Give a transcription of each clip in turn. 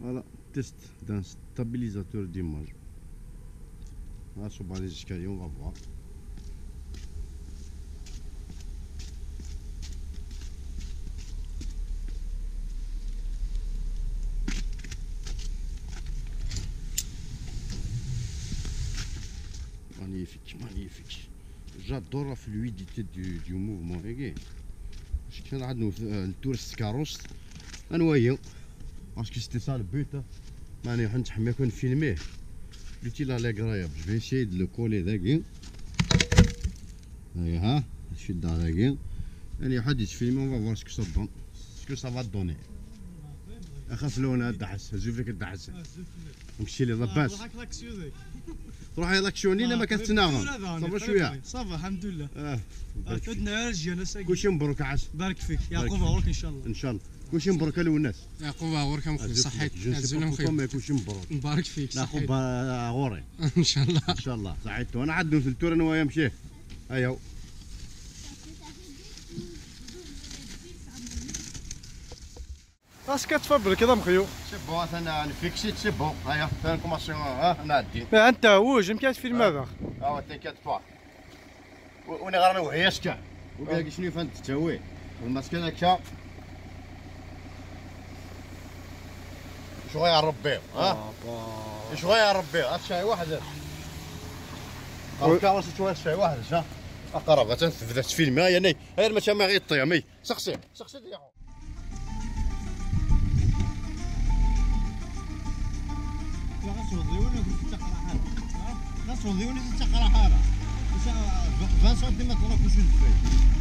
Voilà, test d'un stabilisateur d'image. Là, sur les escaliers, on va voir. Magnifique, magnifique. J'adore la fluidité du mouvement. Je suis en train de tour carrosse. انوايا باسكو سيتي سا البوت ماني نتحمى كون فيلميه قلت لا لا قرايب جو في نسيي دو كولي داكي هاي ها نشد داكي يعني حد يتفيلمي اون فوا سكو سا دون سكو سا فا دوني اخاف لون دحس زوف لك دحس نمشي لي لاباس روحي لاكسيوني لا ما كتناغم صافا شويه صافا الحمد لله عدنا رجي انا ساكن كلشي مبروك عاش بارك فيك يعقوب عورك ان شاء الله ان شاء الله كلشي مبروك للناس يعقوب عورك اخويا صحيت عزلهم خير ما يكونش مبروك مبارك فيك يعقوب غوري ان شاء الله ان شاء الله صحيت وانا عاد في التور انا وياه مشيه هيا اش كتفبر كذا مخيو سي بون انا فيكسيت سي بون هيا نكوماسيون انا عادي انت وجه ما كاينش فيلم هذا تينكات با وانا غير وهياش كاع وباقي شنو فهمت تاوي المسكن هكا شو غيعرب بيه شو غيعرب بيه شاي واحد هكا وصلت شويه شاي واحد شا اقرب تنفذ فيلم هيا ني غير ما ما غيطيح مي سقسي ديالو غنصوضيوني في التقرا حاره 20 سنتيمتر ولا كلشي دفاي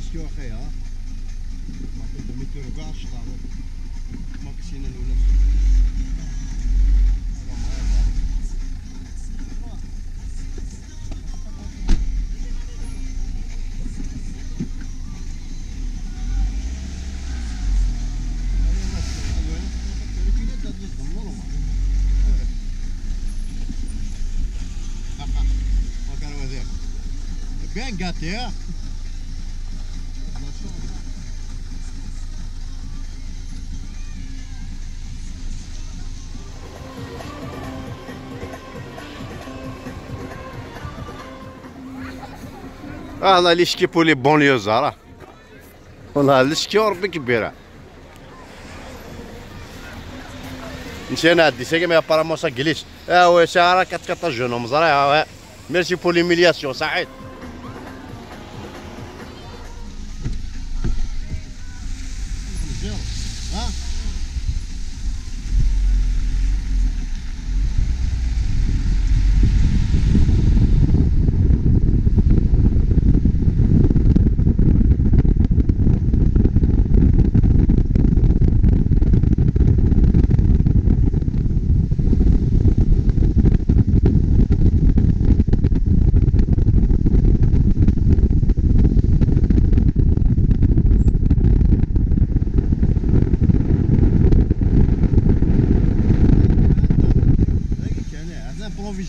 ريسكيو اخي ها ما كنت كاع الشطار ما كاينين الولاد bien gâté hein. الله اللي يشكي بولي بونليوزا راه والله اللي يشكي وربي كبيره نمشي انا عندي ساكي مي ابارامون سا كليش وي شارع كتكطا جونهم زريعه ميرسي بور ليميلياسيون صحيت.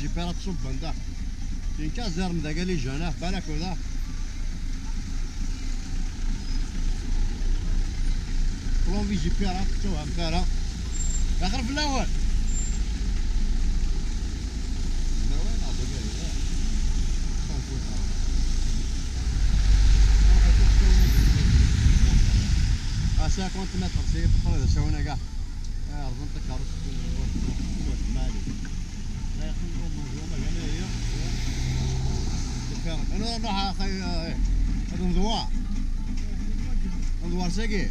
جي بيرات صوب بندا كاين كازير من داك اللي جانا بالك ولا بلوفي جي بيرات توهم كارا اخر في الاول سا كونت متر سي بخير سوينا كاع رزنت كاروس مالي انا نروح اخي هذا نزوار ساقي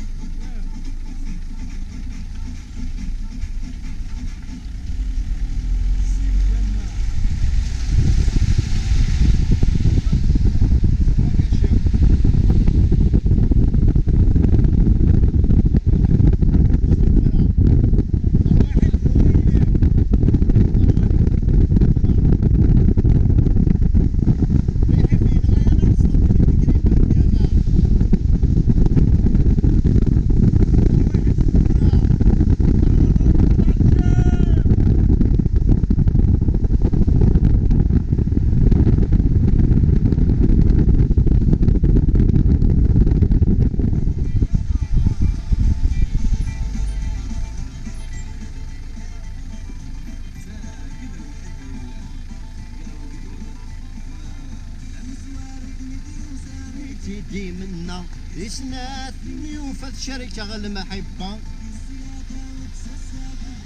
تيدي منا يسناتني وفات الشركة غير المحبة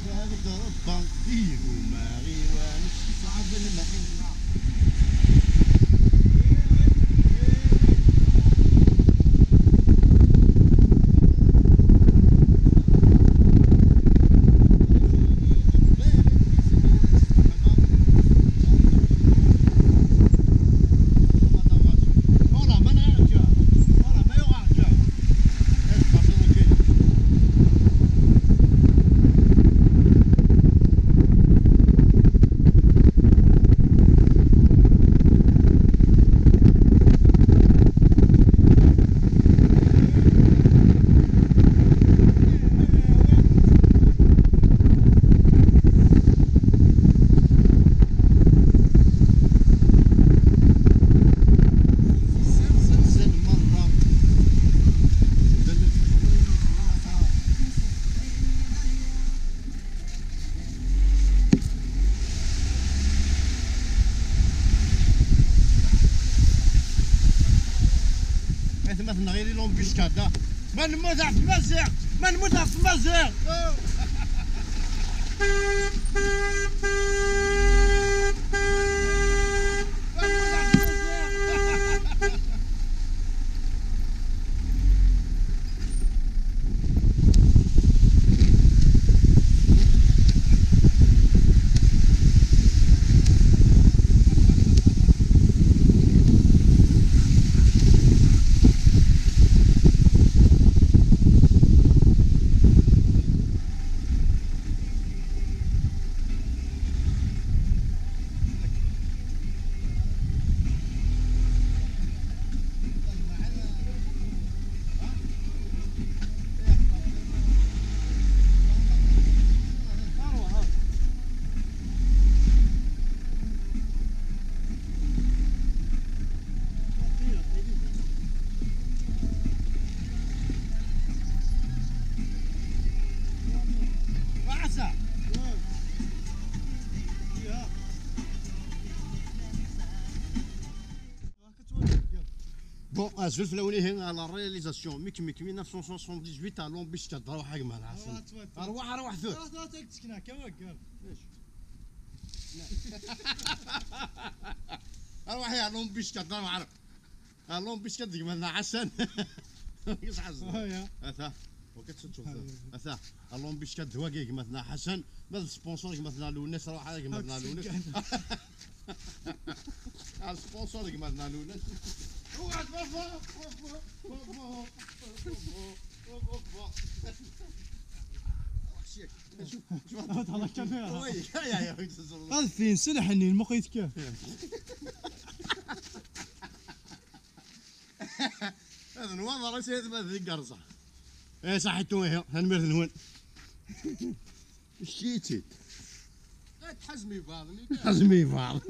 هذا ربا ديرو ماغي وانش صعب المحبة مثلا غير لومبيسكادا ما نموت في المزيغ ما نموت في المزيغ زول في الاولى هنا على الرياليزاسيون ميك 1978 تاع لومبيش تاع روح حق مال حسن روح ثوت تسكنها كما قال روح يا لومبيش تاع معرف لومبيش كدق مالنا حسن يصحى اثا وكتشوف اثا لومبيش كد واقيك مثلا حسن ما سبونسور مثلا لوناس روح هذاك مثلا لوناس السبونسور مثلا لوناس واحد هات على الكاميرا يا هذا فين سلحني المقيت كيف هذا نوان راه سيد ما ذيك قرصه ايه صحيتو هي هنمر نون شيتي تحزمي بعض حزمي بعض